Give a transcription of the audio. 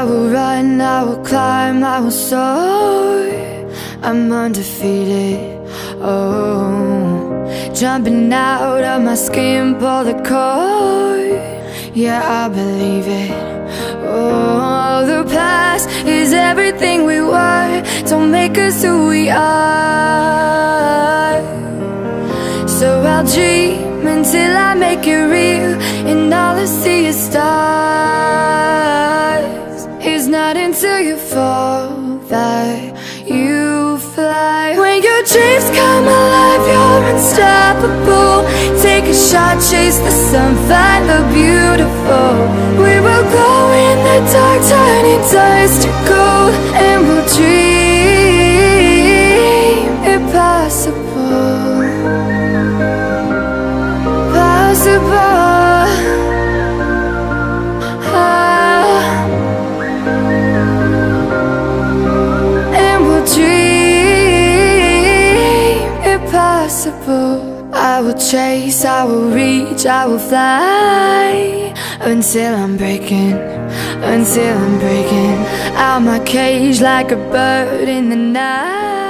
will run, I will climb, I will soar. I'm undefeated, oh. Jumping out of my skin, pull the cord. Yeah, I believe it. Oh, the past is everything we were. Don't make us who we are. So I'll dream until I make it real, and all I see is stars. It's not until you fall that you fly. When your dreams come alive, you're unstoppable. Take a shot, chase the sun, find the beautiful. We will glow in the dark, turning dust to gold, and we'll dream impossible. Possible. And we'll dream impossible. I will chase, I will reach, I will fly until I'm breaking, until I'm breaking out my cage like a bird in the night.